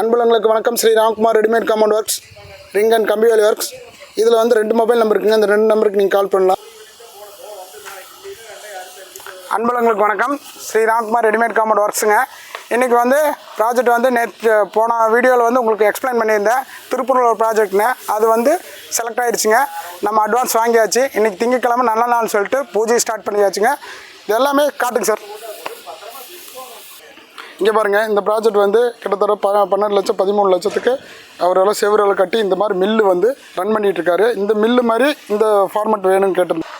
அன்புள்ளங்களுக்கு வணக்கம். Shri Ramkumar readymade compound works, ring and கம்பி வேலி ஒர்க்ஸ். இதில் வந்து 2 மொபைல் நம்பர் இருக்குங்க. இந்த 2 நம்பருக்கு நீங்கள் கால் பண்ணலாம். அன்புள்ளங்களுக்கு வணக்கம். ஸ்ரீ ராம்குமார் ரெடிமேட் காம்பவுண்ட் ஒர்க்ஸுங்க. இன்றைக்கி வந்து ப்ராஜெக்ட் வந்து போன வீடியோவில் வந்து உங்களுக்கு எக்ஸ்பிளைன் பண்ணியிருந்தேன். திருப்பூரில் ஒரு ப்ராஜெக்ட்னு அது வந்து செலக்ட் ஆகிடுச்சுங்க. நம்ம அட்வான்ஸ் வாங்கியாச்சு. இன்றைக்கி திங்கட்கிழமை நல்ல நாள்னு சொல்லிட்டு பூஜை ஸ்டார்ட் பண்ணியாச்சுங்க. இது எல்லாமே காட்டுங்க சார். இங்கே பாருங்கள், இந்த ப்ராஜெக்ட் வந்து கிட்டத்தட்ட 12 லட்சம் 13 லட்சத்துக்கு அவரெல்லாம் செவரெல்லாம் கட்டி இந்த மாதிரி மில்லு வந்து ரன் பண்ணிகிட்ருக்காரு. இந்த மில்லு மாதிரி இந்த ஃபார்மேட் வேணும்னு கேட்டிருந்தோம்.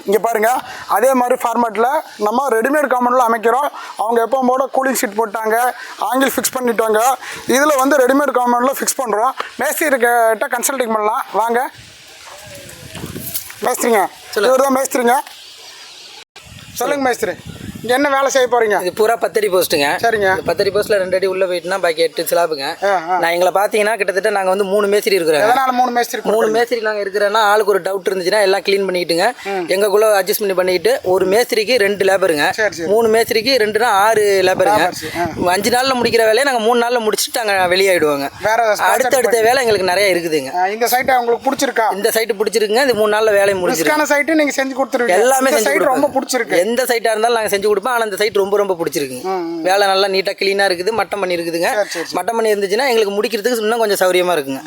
இங்கே பாருங்கள், அதே மாதிரி ஃபார்மேட்டில் நம்ம ரெடிமேட் காம்பவுண்டில் அமைக்கிறோம். அவங்க எப்போ போட கூலிங் ஷீட் போட்டாங்க, ஆங்கிள் ஃபிக்ஸ் பண்ணிட்டாங்க. இதில் வந்து ரெடிமேட் காம்பவுண்டில் ஃபிக்ஸ் பண்ணுறோம். மேஸ்திரி கிட்ட கன்சல்டிங் பண்ணலாம் வாங்க. மேஸ்திரிங்க, இவர் தான் மேஸ்திரிங்க. சொல்லுங்கள் மேஸ்திரி, இங்கே என்ன வேலை செய்ய போகிறீங்க? இது பூரா 10 அடி போஸ்ட்டுங்க. சரிங்க. 10 அடி போஸ்ட்டில் 2 அடி உள்ளே போயிட்டுனா பாக்கி 8 ஸ்லாப்புங்க. நான் எங்களை பார்த்தீங்கன்னா கிட்டத்தட்ட நாங்கள் வந்து 3 மேஸ்திரி இருக்கிறோம். எதனால் 3 மேஸ்திரி? 3 மேஸ்திரி நாங்கள் இருக்கிறோன்னா ஆளுக்கு ஒரு டவுட் இருந்துச்சுன்னா எல்லாம் க்ளீன் பண்ணிக்கிட்டுங்க. எங்களுக்குள்ளே அட்ஜஸ்ட் பண்ணிக்கிட்டு ஒரு மேஸ்திரிக்கு 2 லேபருங்க. 3 மேஸ்திரிக்கு 2னா 6 லேபருங்க. 5 நாளில் முடிக்கிற வேலையை நாங்கள் 3 நாளில் முடிச்சுட்டு நாங்கள் வெளியாகிடுவோங்க. வேறு அடுத்தடுத்த வேலை எங்களுக்கு நிறைய இருக்குதுங்க. இந்த சைட்டை உங்களுக்கு பிடிச்சிருக்கா? இந்த சைட்டு பிடிச்சிருக்குங்க. இது 3 நாளில் வேலையை முடிச்சிருக்கான சைட்டு நீங்கள் செஞ்சு கொடுத்துருவீங்க. எல்லாமே செஞ்சு கொடுப்போம். ரொம்ப பிடிச்சிருக்கு. எந்த சைட்டாக இருந்தாலும் நாங்கள் செஞ்சு கொடுப்போம். ஆனால் இந்த சைட் ரொம்ப பிடிச்சிருக்குங்க. வேலை நல்லா நீட்டாக க்ளீனாக இருக்குது. மட்டம் பண்ணி இருக்குதுங்க. மட்டம் பண்ணி இருந்துச்சுன்னா எங்களுக்கு முடிக்கிறதுக்கு இன்னும் கொஞ்சம் சௌரியமாக இருக்குங்க.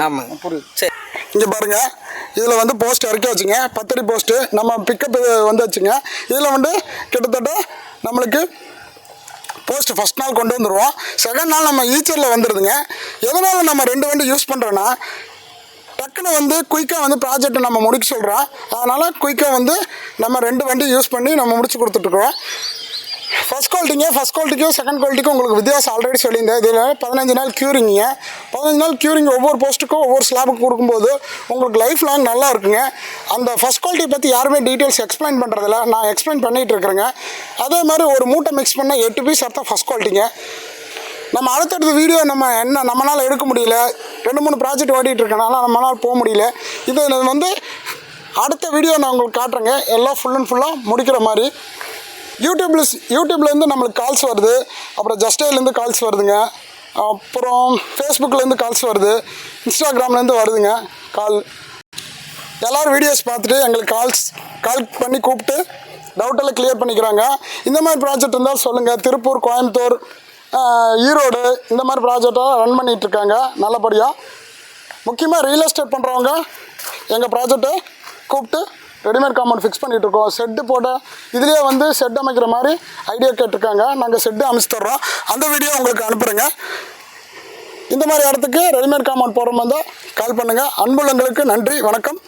ஆமாங்க, புரியுது. சரி, இங்கே பாருங்கள், இதில் வந்து போஸ்ட் இறக்கி வச்சுங்க. 10 அடி போஸ்ட்டு நம்ம பிக்கப் வந்து வச்சுங்க. இதில் வந்து கிட்டத்தட்ட நம்மளுக்கு போஸ்ட் ஃபஸ்ட் நாள் கொண்டு வந்துடுவோம். செகண்ட் நாள் நம்ம ஈச்சரில் வந்துடுதுங்க. எதனால் நம்ம 2 வண்டி யூஸ் பண்ணுறோன்னா டக்குன்னு வந்து குயிக்காக வந்து ப்ராஜெக்ட் நம்ம முடிக்க சொல்கிறோம். அதனால் குயிக்காக வந்து நம்ம 2 வண்டி யூஸ் பண்ணி நம்ம முடிச்சு கொடுத்துட்ருக்கோம். ஃபஸ்ட் குவாலிட்டிக்கும் செகண்ட் குவாலிட்டிக்கும் உங்களுக்கு வித்தியாசம் ஆல்ரெடி சொல்லியிருந்தேன். இதில் 15 நாள் க்யூரிங்க. 15 நாள் க்யூரிங் ஒவ்வொரு போஸ்ட்டுக்கும் ஒவ்வொரு ஸ்லாபுக்கு கொடுக்கும்போது உங்களுக்கு லைஃப் லாங் நல்லா இருக்குங்க. அந்த ஃபஸ்ட் குவாலிட்டியை பற்றி யாருமே டீட்டெயில்ஸ் எக்ஸ்பிளைன் பண்ணுறதில்ல. நான் எக்ஸ்பிளைன் பண்ணிகிட்டு இருக்கிறேங்க. அதே மாதிரி ஒரு மூட்டை மிக்ஸ் பண்ணால் 8 பீஸ் அர்த்தம் ஃபஸ்ட் குவாலிட்டிங்க. நம்ம அடுத்தடுத்த வீடியோ நம்மளால் எடுக்க முடியல. 2-3 ப்ராஜெக்ட் ஓடிட்டு இருக்கனால நம்மளால் போக முடியல. இது வந்து அடுத்த வீடியோ நான் உங்களுக்கு காட்டுறேங்க. எல்லாம் ஃபுல் அண்ட் ஃபுல்லாக முடிக்கிற மாதிரி. யூடியூப்லேருந்து நம்மளுக்கு கால்ஸ் வருது. அப்புறம் ஜஸ்டைலேருந்து கால்ஸ் வருதுங்க. அப்புறம் ஃபேஸ்புக்லேருந்து கால்ஸ் வருது. இன்ஸ்டாகிராம்லேருந்து வருதுங்க கால். எல்லோரும் வீடியோஸ் பார்த்துட்டு எங்களுக்கு கால் பண்ணி கூப்பிட்டு டவுட்டெல்லாம் கிளியர் பண்ணிக்கிறாங்க. இந்த மாதிரி ப்ராஜெக்ட் இருந்தால் சொல்லுங்கள். திருப்பூர், கோயம்புத்தூர், ஈரோடு இந்த மாதிரி ப்ராஜெக்டாக ரன் பண்ணிகிட்ருக்காங்க நல்லபடியாக. முக்கியமாக ரியல் எஸ்டேட் பண்ணுறவங்க எங்கள் ப்ராஜெக்டை கூப்பிட்டு ரெடிமேட் காம்பவுண்ட் ஃபிக்ஸ் பண்ணிகிட்ருக்கோம். செட்டு போட்ட இதுலேயே வந்து செட் அமைக்கிற மாதிரி ஐடியா கேட்டிருக்காங்க. நாங்கள் செட்டு அமைச்சு தர்றோம். அந்த வீடியோ உங்களுக்கு அனுப்புகிறேங்க. இந்த மாதிரி இடத்துக்கு ரெடிமேட் காம்பவுண்ட் போகிற மாதிரி கால் பண்ணுங்கள். அன்புள்ளங்களுக்கு நன்றி, வணக்கம்.